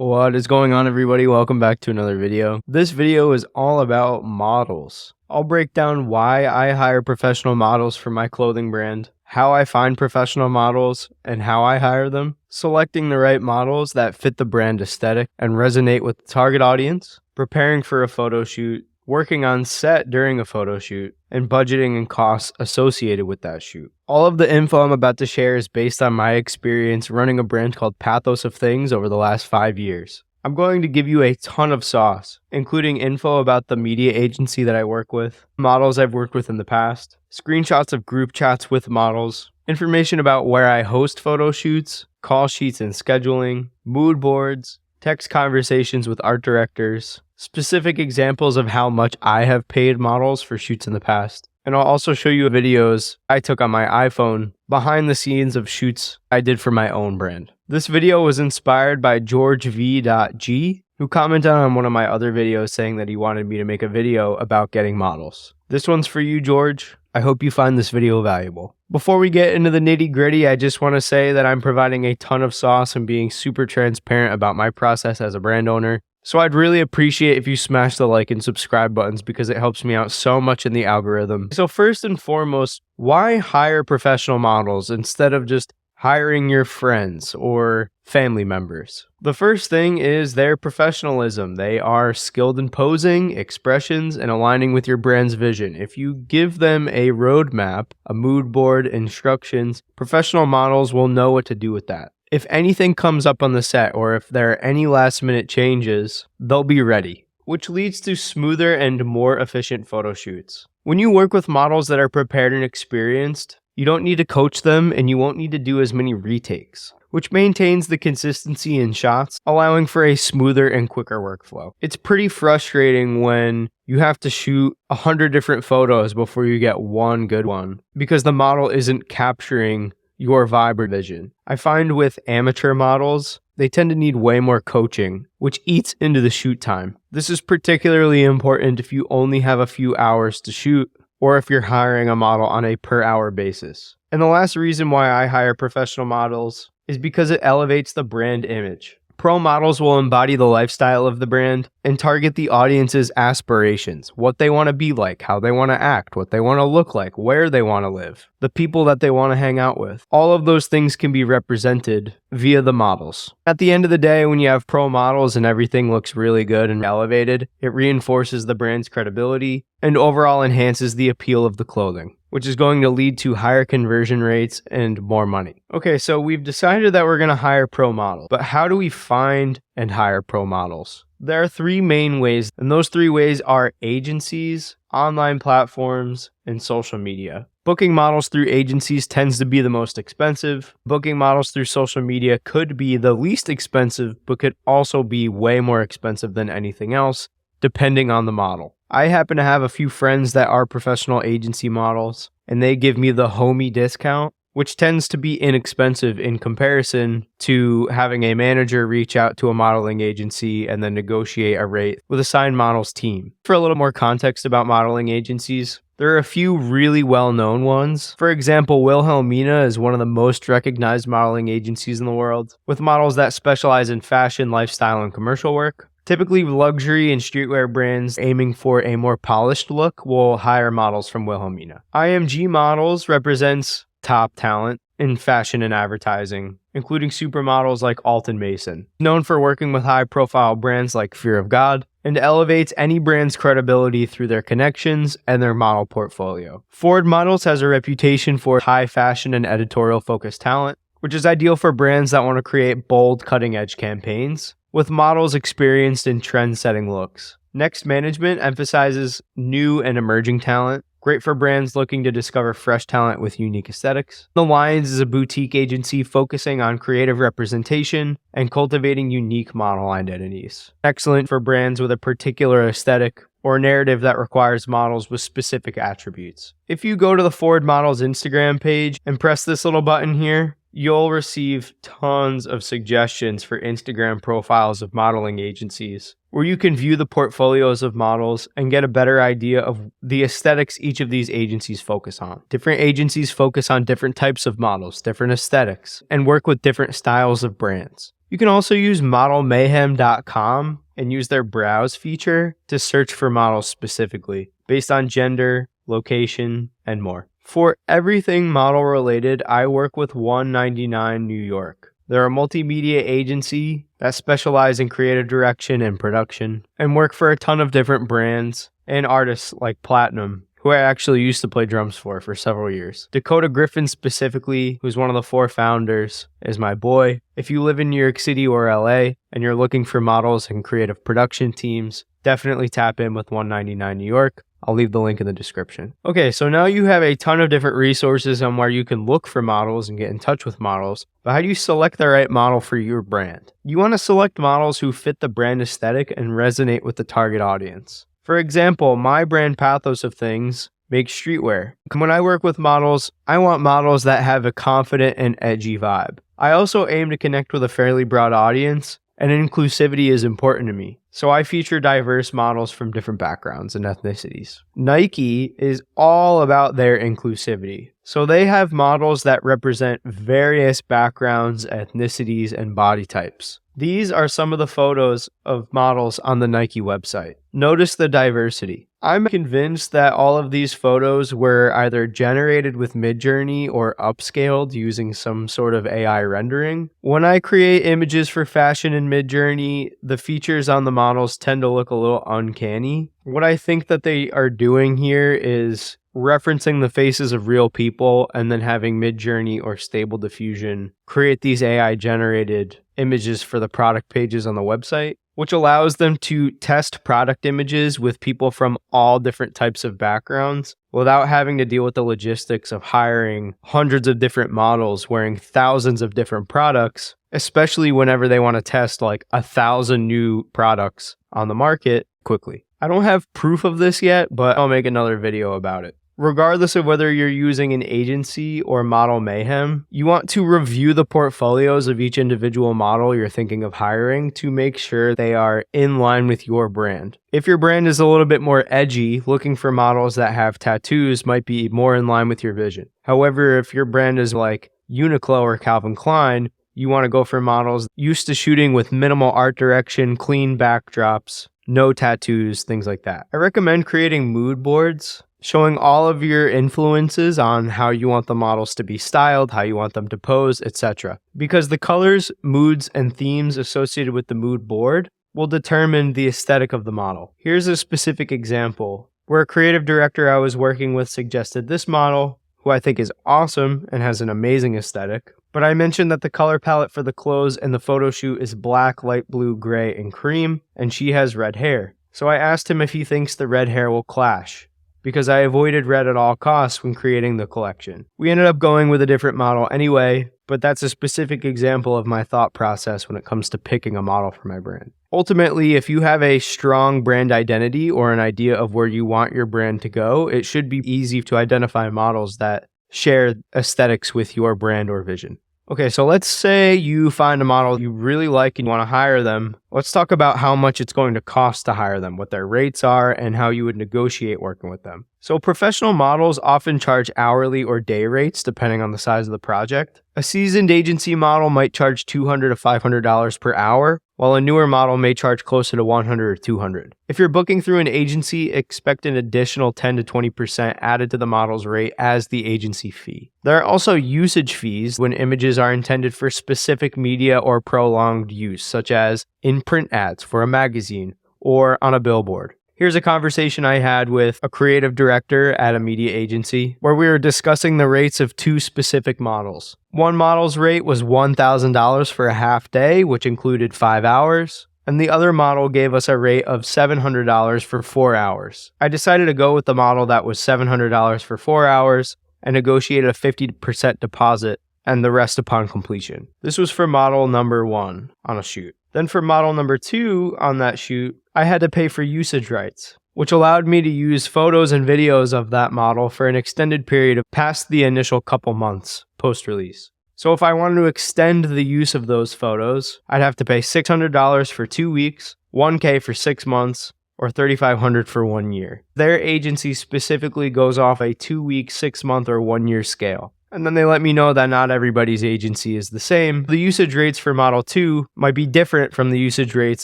What is going on, everybody? Welcome back to another video. This video is all about models. I'll break down why I hire professional models for my clothing brand, how I find professional models and how I hire them, selecting the right models that fit the brand aesthetic and resonate with the target audience, preparing for a photo shoot, working on set during a photo shoot, and budgeting and costs associated with that shoot. All of the info I'm about to share is based on my experience running a brand called Pathos of Things over the last 5 years. I'm going to give you a ton of sauce, including info about the media agency that I work with, models I've worked with in the past, screenshots of group chats with models, information about where I host photo shoots, call sheets and scheduling, mood boards, text conversations with art directors, specific examples of how much I have paid models for shoots in the past. And I'll also show you videos I took on my iPhone behind the scenes of shoots I did for my own brand. This video was inspired by GeorgeV.G, who commented on one of my other videos saying that he wanted me to make a video about getting models. This one's for you, George. I hope you find this video valuable. Before we get into the nitty-gritty, I just want to say that I'm providing a ton of sauce and being super transparent about my process as a brand owner. So I'd really appreciate if you smash the like and subscribe buttons because it helps me out so much in the algorithm. So first and foremost, why hire professional models instead of just hiring your friends or family members? The first thing is their professionalism. They are skilled in posing, expressions, and aligning with your brand's vision. If you give them a roadmap, a mood board, instructions, professional models will know what to do with that. If anything comes up on the set or if there are any last minute changes, they'll be ready, which leads to smoother and more efficient photo shoots. When you work with models that are prepared and experienced, you don't need to coach them and you won't need to do as many retakes, which maintains the consistency in shots, allowing for a smoother and quicker workflow. It's pretty frustrating when you have to shoot 100 different photos before you get one good one because the model isn't capturing your vibe or vision. I find with amateur models, they tend to need way more coaching, which eats into the shoot time. This is particularly important if you only have a few hours to shoot or if you're hiring a model on a per hour basis. And the last reason why I hire professional models is because it elevates the brand image. Pro models will embody the lifestyle of the brand and target the audience's aspirations, what they want to be like, how they want to act, what they want to look like, where they want to live, the people that they want to hang out with. All of those things can be represented via the models. At the end of the day, when you have pro models and everything looks really good and elevated, it reinforces the brand's credibility and overall enhances the appeal of the clothing, which is going to lead to higher conversion rates and more money. Okay, so we've decided that we're going to hire pro models, but how do we find and hire pro models? There are 3 main ways, and those 3 ways are agencies, online platforms, and social media. Booking models through agencies tends to be the most expensive. Booking models through social media could be the least expensive, but could also be way more expensive than anything else, depending on the model. I happen to have a few friends that are professional agency models, and they give me the homie discount, which tends to be inexpensive in comparison to having a manager reach out to a modeling agency and then negotiate a rate with a signed models team. For a little more context about modeling agencies, there are a few really well-known ones. For example, Wilhelmina is one of the most recognized modeling agencies in the world, with models that specialize in fashion, lifestyle, and commercial work. Typically, luxury and streetwear brands aiming for a more polished look will hire models from Wilhelmina. IMG Models represents top talent in fashion and advertising, including supermodels like Alton Mason, known for working with high-profile brands like Fear of God, and elevates any brand's credibility through their connections and their model portfolio. Ford Models has a reputation for high fashion and editorial-focused talent, which is ideal for brands that want to create bold, cutting-edge campaigns, with models experienced in trend-setting looks. Next Management emphasizes new and emerging talent, great for brands looking to discover fresh talent with unique aesthetics. The Lions is a boutique agency focusing on creative representation and cultivating unique model identities. Excellent for brands with a particular aesthetic or narrative that requires models with specific attributes. If you go to the Ford Models Instagram page and press this little button here, you'll receive tons of suggestions for Instagram profiles of modeling agencies, where you can view the portfolios of models and get a better idea of the aesthetics each of these agencies focus on. Different agencies focus on different types of models, different aesthetics, and work with different styles of brands. You can also use modelmayhem.com and use their browse feature to search for models specifically based on gender, location, and more. For everything model related, I work with 199 New York. They're a multimedia agency that specializes in creative direction and production and work for a ton of different brands and artists like Platinum, who I actually used to play drums for several years. Dakota Griffin specifically, who's one of the 4 founders, is my boy. If you live in New York City or LA and you're looking for models and creative production teams, definitely tap in with 199 New York. I'll leave the link in the description. Okay, so now you have a ton of different resources on where you can look for models and get in touch with models, but how do you select the right model for your brand? You want to select models who fit the brand aesthetic and resonate with the target audience. For example, my brand Pathos of Things makes streetwear. When I work with models, I want models that have a confident and edgy vibe. I also aim to connect with a fairly broad audience, and inclusivity is important to me. So I feature diverse models from different backgrounds and ethnicities. Nike is all about their inclusivity. So they have models that represent various backgrounds, ethnicities, and body types. These are some of the photos of models on the Nike website. Notice the diversity. I'm convinced that all of these photos were either generated with Midjourney or upscaled using some sort of AI rendering. When I create images for fashion in Midjourney, the features on the models tend to look a little uncanny. What I think that they are doing here is referencing the faces of real people and then having Midjourney or Stable Diffusion create these AI generated images for the product pages on the website, which allows them to test product images with people from all different types of backgrounds without having to deal with the logistics of hiring hundreds of different models wearing thousands of different products, especially whenever they want to test like 1,000 new products on the market quickly. I don't have proof of this yet, but I'll make another video about it. Regardless of whether you're using an agency or Model Mayhem, you want to review the portfolios of each individual model you're thinking of hiring to make sure they are in line with your brand. If your brand is a little bit more edgy, looking for models that have tattoos might be more in line with your vision. However, if your brand is like Uniqlo or Calvin Klein, you want to go for models used to shooting with minimal art direction, clean backdrops, no tattoos, things like that. I recommend creating mood boards showing all of your influences on how you want the models to be styled, how you want them to pose, etc. Because the colors, moods, and themes associated with the mood board will determine the aesthetic of the model. Here's a specific example where a creative director I was working with suggested this model, who I think is awesome and has an amazing aesthetic. But I mentioned that the color palette for the clothes and the photo shoot is black, light blue, gray, and cream, and she has red hair. So I asked him if he thinks the red hair will clash, because I avoided red at all costs when creating the collection. We ended up going with a different model anyway, but that's a specific example of my thought process when it comes to picking a model for my brand. Ultimately, if you have a strong brand identity or an idea of where you want your brand to go, it should be easy to identify models that share aesthetics with your brand or vision. Okay, so let's say you find a model you really like and you want to hire them. Let's talk about how much it's going to cost to hire them, what their rates are, and how you would negotiate working with them. So professional models often charge hourly or day rates depending on the size of the project. A seasoned agency model might charge $200 to $500 per hour, while a newer model may charge closer to $100 or $200. If you're booking through an agency, expect an additional 10 to 20% added to the model's rate as the agency fee. There are also usage fees when images are intended for specific media or prolonged use, such as in print ads for a magazine or on a billboard. Here's a conversation I had with a creative director at a media agency where we were discussing the rates of two specific models. One model's rate was $1,000 for a half day, which included 5 hours, and the other model gave us a rate of $700 for 4 hours. I decided to go with the model that was $700 for 4 hours and negotiated a 50% deposit and the rest upon completion. This was for model number 1 on a shoot. Then for model number 2 on that shoot, I had to pay for usage rights, which allowed me to use photos and videos of that model for an extended period of past the initial couple months post-release. So if I wanted to extend the use of those photos, I'd have to pay $600 for 2 weeks, $1,000 for 6 months, or $3,500 for 1 year. Their agency specifically goes off a 2-week, 6-month, or 1-year scale. And then they let me know that not everybody's agency is the same. The usage rates for Model 2 might be different from the usage rates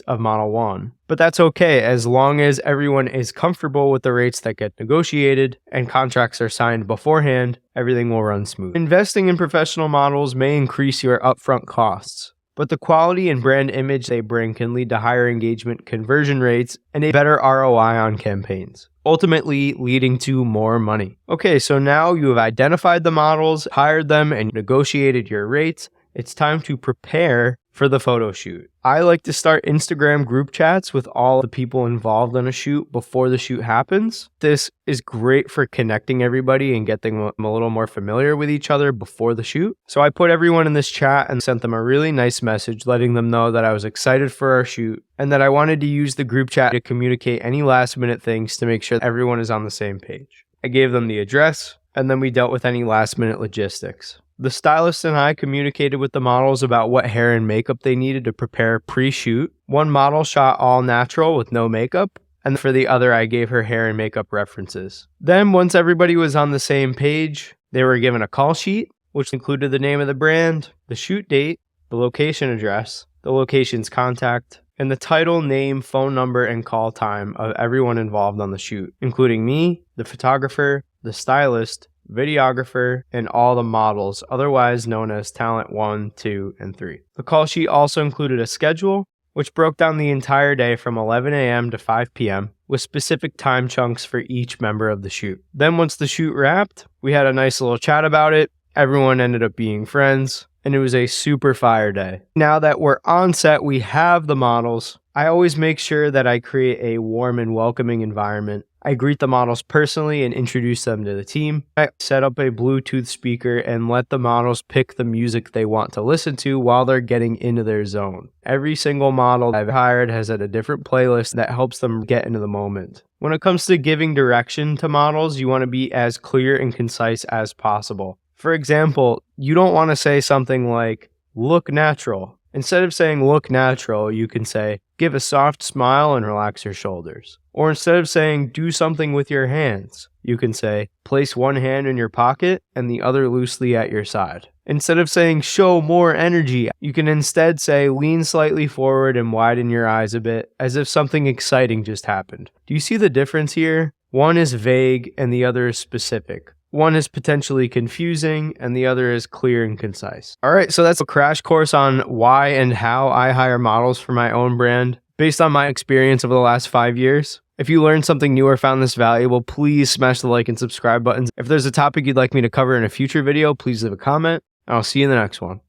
of Model 1. But that's okay as long as everyone is comfortable with the rates that get negotiated and contracts are signed beforehand, everything will run smooth. Investing in professional models may increase your upfront costs, but the quality and brand image they bring can lead to higher engagement conversion rates and a better ROI on campaigns, ultimately leading to more money. Okay, so now you have identified the models, hired them, and negotiated your rates. It's time to prepare for the photo shoot. I like to start Instagram group chats with all the people involved on a shoot before the shoot happens. This is great for connecting everybody and getting them a little more familiar with each other before the shoot. So I put everyone in this chat and sent them a really nice message letting them know that I was excited for our shoot and that I wanted to use the group chat to communicate any last minute things to make sure everyone is on the same page. I gave them the address and then we dealt with any last minute logistics. The stylist and I communicated with the models about what hair and makeup they needed to prepare pre-shoot. One model shot all natural with no makeup, and for the other I gave her hair and makeup references. Then once everybody was on the same page, they were given a call sheet, which included the name of the brand, the shoot date, the location address, the location's contact, and the title, name, phone number, and call time of everyone involved on the shoot, including me, the photographer, the stylist, videographer, and all the models, otherwise known as Talent 1, 2, and 3. The call sheet also included a schedule, which broke down the entire day from 11 a.m. to 5 p.m. with specific time chunks for each member of the shoot. Then once the shoot wrapped, we had a nice little chat about it. Everyone ended up being friends, and it was a super fire day. Now that we're on set, we have the models. I always make sure that I create a warm and welcoming environment. I greet the models personally and introduce them to the team. I set up a Bluetooth speaker and let the models pick the music they want to listen to while they're getting into their zone. Every single model I've hired has had a different playlist that helps them get into the moment. When it comes to giving direction to models, you want to be as clear and concise as possible. For example, you don't want to say something like, "Look natural." Instead of saying "look natural," you can say, "Give a soft smile and relax your shoulders." Or instead of saying "do something with your hands," you can say, "Place one hand in your pocket and the other loosely at your side." Instead of saying "show more energy," you can instead say "lean slightly forward and widen your eyes a bit," as if something exciting just happened. Do you see the difference here? One is vague and the other is specific. One is potentially confusing and the other is clear and concise. All right, so that's a crash course on why and how I hire models for my own brand based on my experience over the last 5 years. If you learned something new or found this valuable, please smash the like and subscribe buttons. If there's a topic you'd like me to cover in a future video, please leave a comment, and I'll see you in the next one.